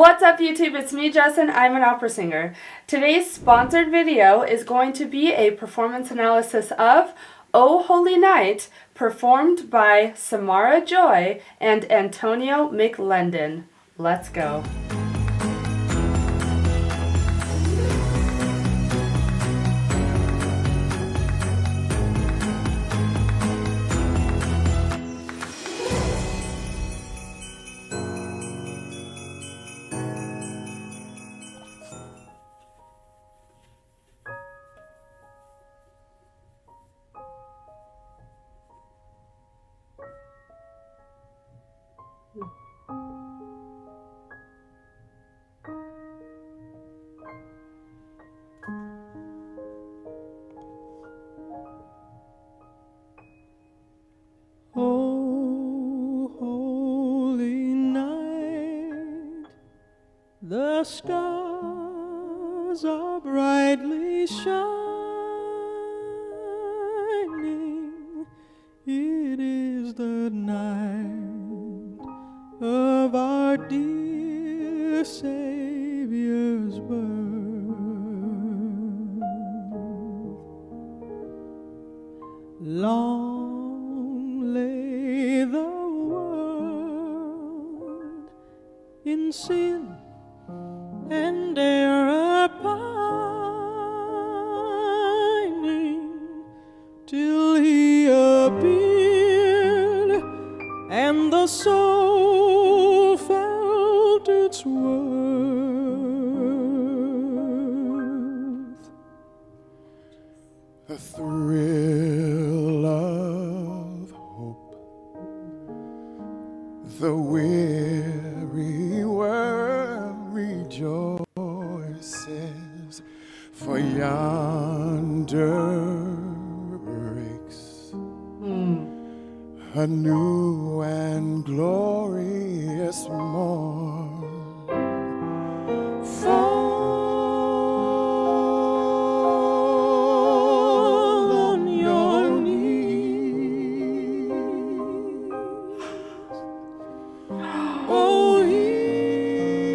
What's up YouTube? It's me, Jess, and I'm an opera singer. Today's sponsored video is going to be a performance analysis of Oh Holy Night, performed by Samara Joy and Antonio McLendon. Let's go. Oh, holy night, the stars are brightly shining. It is the night of our dear Savior's birth. Long lay the world in sin and error pining, till he appeared and the soul felt its worth. The thrill of hope, the weary world rejoices, for yonder breaks a new and glorious morn. Fall on your knees. Oh, hear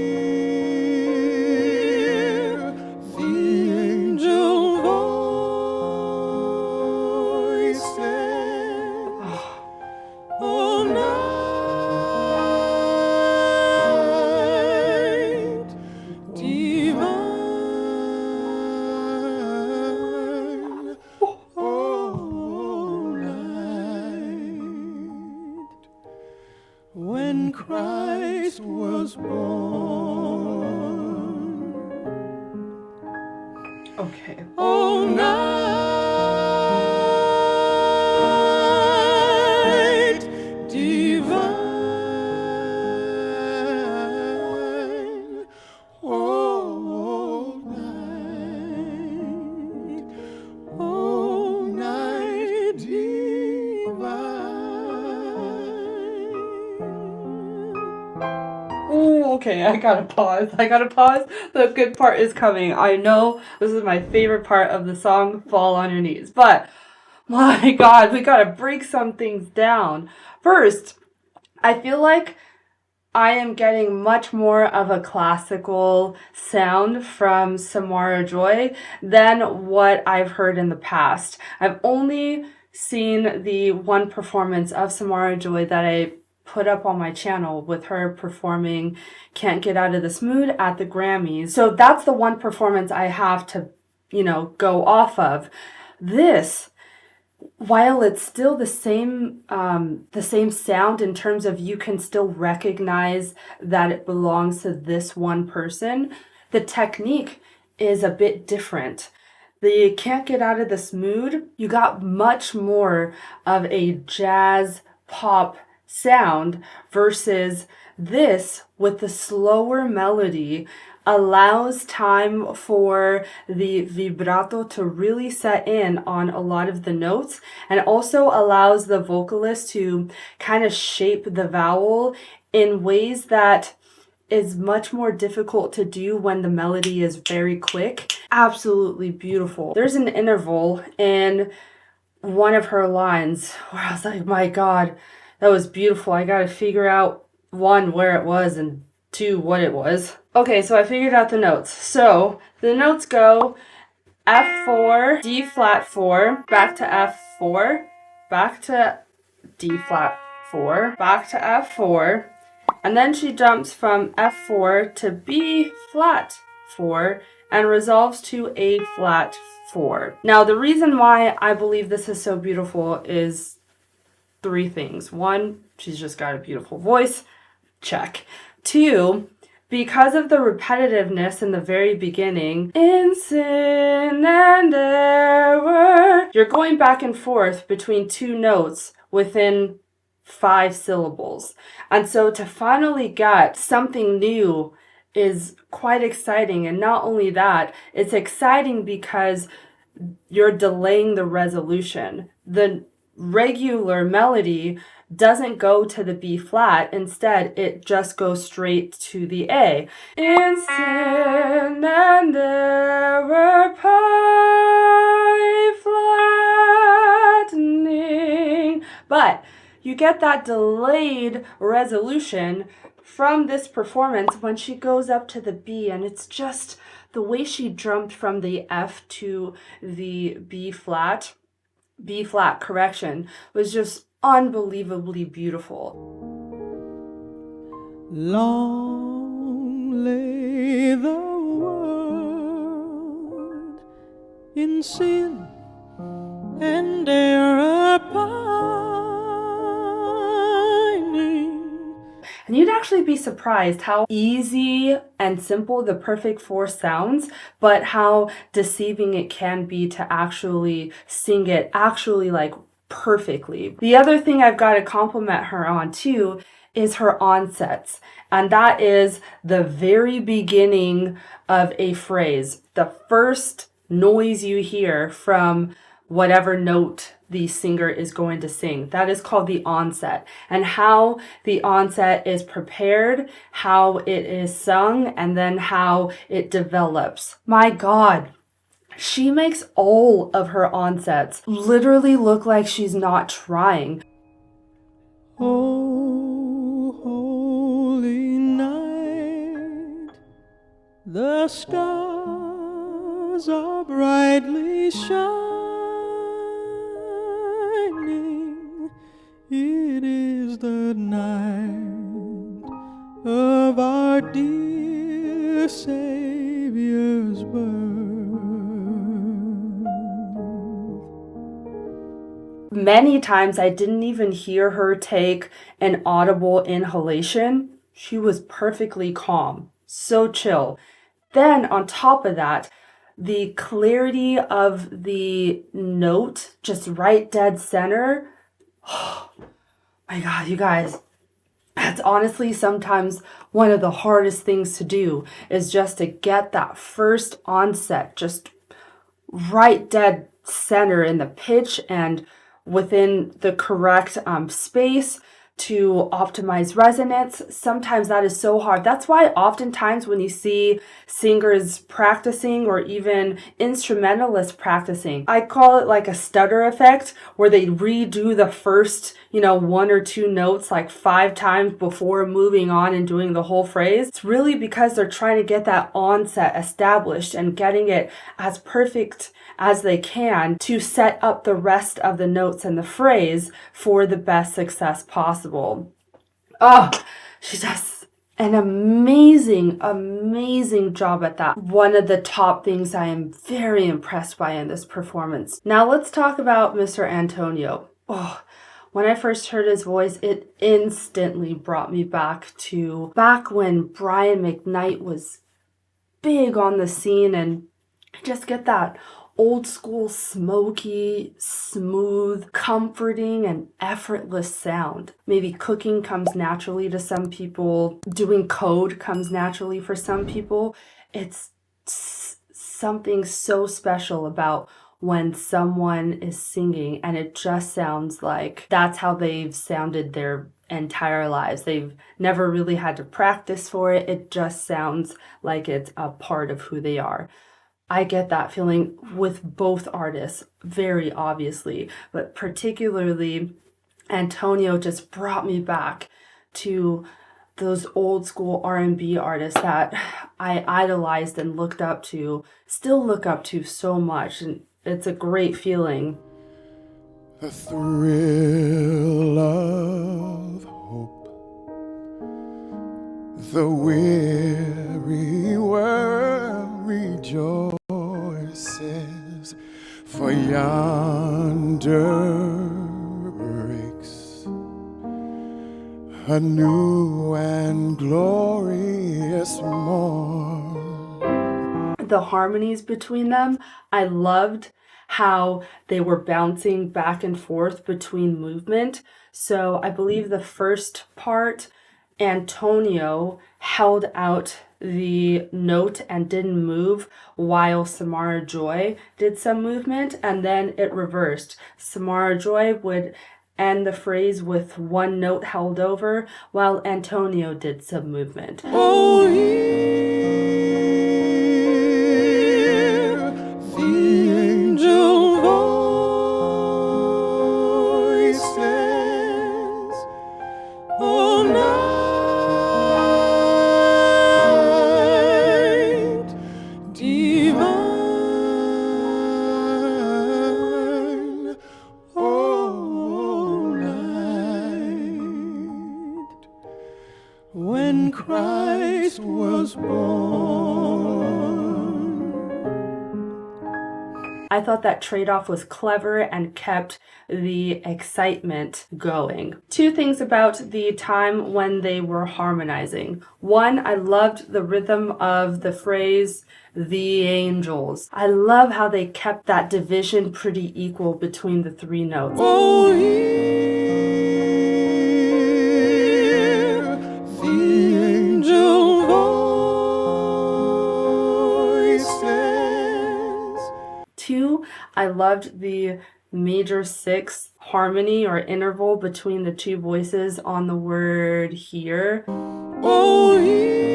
the angel voices. Oh, night divine. Oh, night when Christ was born. Okay. Oh, night divine. Oh, night divine. Ooh, okay, I gotta pause. The good part is coming. I know this is my favorite part of the song, Fall on Your Knees. But, my God, we gotta break some things down. First, I feel like I am getting much more of a classical sound from Samara Joy than what I've heard in the past. I've only seen the one performance of Samara Joy that I put up on my channel with her performing Can't Get Out of This Mood at the Grammys. So that's the one performance I have to, go off of. This, while it's still the same sound in terms of you can still recognize that it belongs to this one person, the technique is a bit different. The Can't Get Out of This Mood, you got much more of a jazz pop sound versus this with the slower melody allows time for the vibrato to really set in on a lot of the notes, and also allows the vocalist to kind of shape the vowel in ways that is much more difficult to do when the melody is very quick. Absolutely beautiful. There's an interval in one of her lines where I was like, my God, that was beautiful. I got to figure out one, where it was, and to what it was. Okay, so I figured out the notes. So the notes go F4, D flat 4, back to F4, back to D flat 4, back to F4, and then she jumps from F4 to B flat 4 and resolves to A flat 4. Now, the reason why I believe this is so beautiful is three things. One, she's just got a beautiful voice. Check. Two, because of the repetitiveness in the very beginning, in sin and error, you're going back and forth between two notes within 5 syllables. And so to finally get something new is quite exciting. And not only that, it's exciting because you're delaying the resolution. The regular melody doesn't go to the B flat. Instead, it just goes straight to the A. In sin and error, pie flattening. But you get that delayed resolution from this performance when she goes up to the B, and it's just the way she jumped from the F to the B flat correction was just unbelievably beautiful. Long lay the world in sin and error pining. And you'd actually be surprised how easy and simple the perfect 4 sounds, but how deceiving it can be to actually sing it like perfectly. The other thing I've got to compliment her on too is her onsets. And that is the very beginning of a phrase. The first noise you hear from whatever note the singer is going to sing. That is called the onset. And how the onset is prepared, how it is sung, and then how it develops. My God, she makes all of her onsets literally look like she's not trying. Oh, holy night, the stars are brightly shining. It is the night of our dear Savior's birth. Many times I didn't even hear her take an audible inhalation. She was perfectly calm, so chill. Then on top of that, the clarity of the note, just right dead center. Oh my God, you guys, that's honestly sometimes one of the hardest things to do, is just to get that first onset just right dead center in the pitch and within the correct space to optimize resonance. Sometimes that is so hard. That's why oftentimes when you see singers practicing or even instrumentalists practicing, I call it like a stutter effect, where they redo the first, 1 or 2 notes like 5 times before moving on and doing the whole phrase. It's really because they're trying to get that onset established and getting it as perfect as they can to set up the rest of the notes and the phrase for the best success possible. Oh, she does an amazing job at that. One of the top things I am very impressed by in this performance. Now let's talk about Mr. Antonio. Oh, when I first heard his voice, it instantly brought me back when Brian McKnight was big on the scene, and I just get that old school, smoky, smooth, comforting, and effortless sound. Maybe cooking comes naturally to some people. Doing code comes naturally for some people. It's something so special about when someone is singing and it just sounds like that's how they've sounded their entire lives. They've never really had to practice for it. It just sounds like it's a part of who they are. I get that feeling with both artists, very obviously, but particularly Antonio just brought me back to those old school R&B artists that I idolized and looked up to, still look up to so much, and it's a great feeling. The thrill of hope, the weary world rejoices, for yonder breaks a new and glorious morn. The harmonies between them, I loved how they were bouncing back and forth between movement. So I believe the first part, Antonio held out the note and didn't move while Samara Joy did some movement, and then it reversed. Samara Joy would end the phrase with one note held over while Antonio did some movement. Oh, hear the angel voices, oh, night divine, oh, night when Christ was born. I thought that trade-off was clever and kept the excitement going. Two things about the time when they were harmonizing. One, I loved the rhythm of the phrase, the angels. I love how they kept that division pretty equal between the three notes. Oh, hear the angel voices. Two, I loved the major sixth harmony or interval between the two voices on the word here. Oh, hear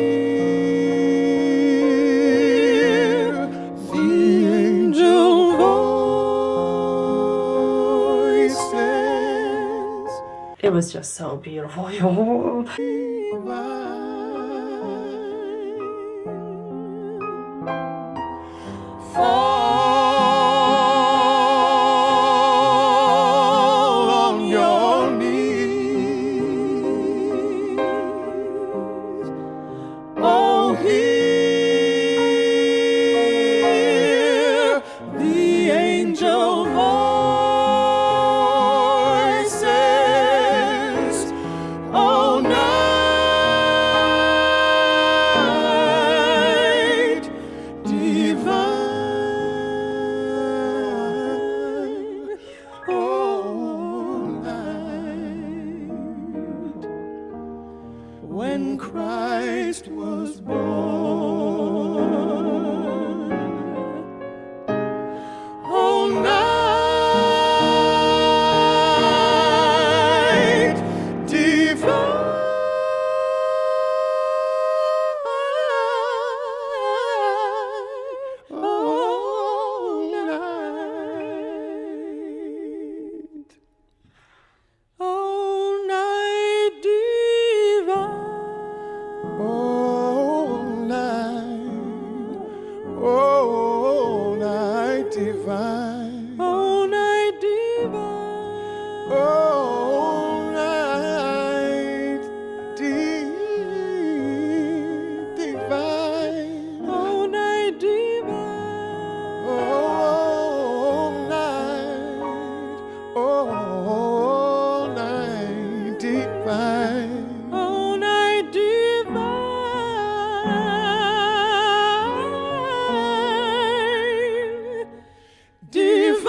the angel voices. It was just so beautiful. Fall on your knees. Oh, hear the angel voices. Oh, night divine. Oh, night when Christ was born. Oh, night divine. Oh, night. Oh, night divine. Oh, night. Oh, night divine. Oh, night divine. Oh, night divine. Oh, night divine. Oh, night. Oh, night divine. Oh, night divine. Divine.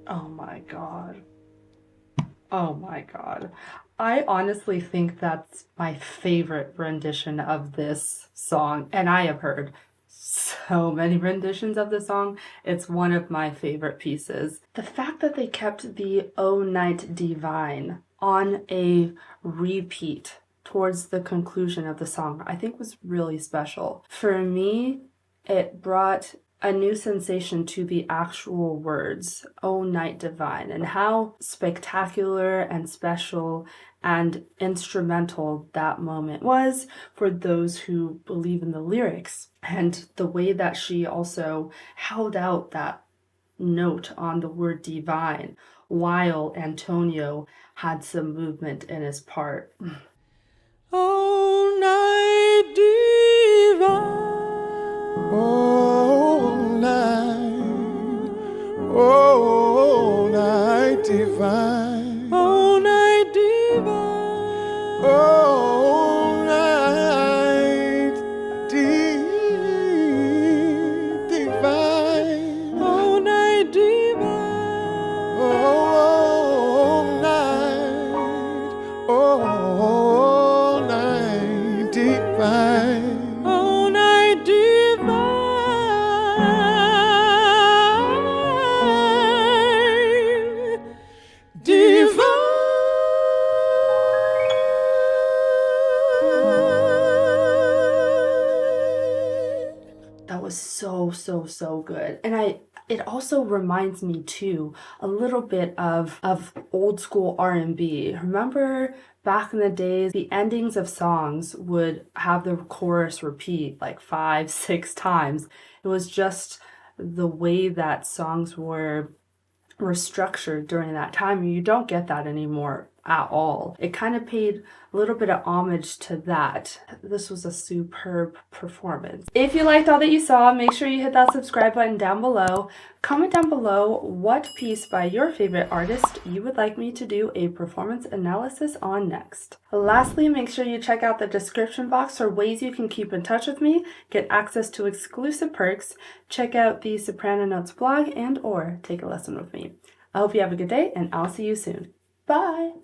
Oh my God. Oh my God. I honestly think that's my favorite rendition of this song, and I have heard so many renditions of the song. It's one of my favorite pieces. The fact that they kept the "O Night Divine" on a repeat towards the conclusion of the song, I think was really special. For me, it brought a new sensation to the actual words, "O Night Divine," and how spectacular and special and instrumental that moment was for those who believe in the lyrics. And the way that she also held out that note on the word divine while Antonio had some movement in his part. Oh, night divine. Oh, night divine. Oh, night divine. Oh, night divine. Oh, night divine. Oh, night. Oh, night divine. Oh, night divine. Divine. That was so good. And it also reminds me too a little bit of old school R&B. Remember back in the days, the endings of songs would have the chorus repeat like 5, 6 times. It was just the way that songs were structured during that time. You don't get that anymore at all. It kind of paid a little bit of homage to that. This was a superb performance. If you liked all that you saw, make sure you hit that subscribe button down below. Comment down below what piece by your favorite artist you would like me to do a performance analysis on next. Lastly, make sure you check out the description box for ways you can keep in touch with me, get access to exclusive perks, check out the Soprano Notes blog, and or take a lesson with me. I hope you have a good day, and I'll see you soon. Bye!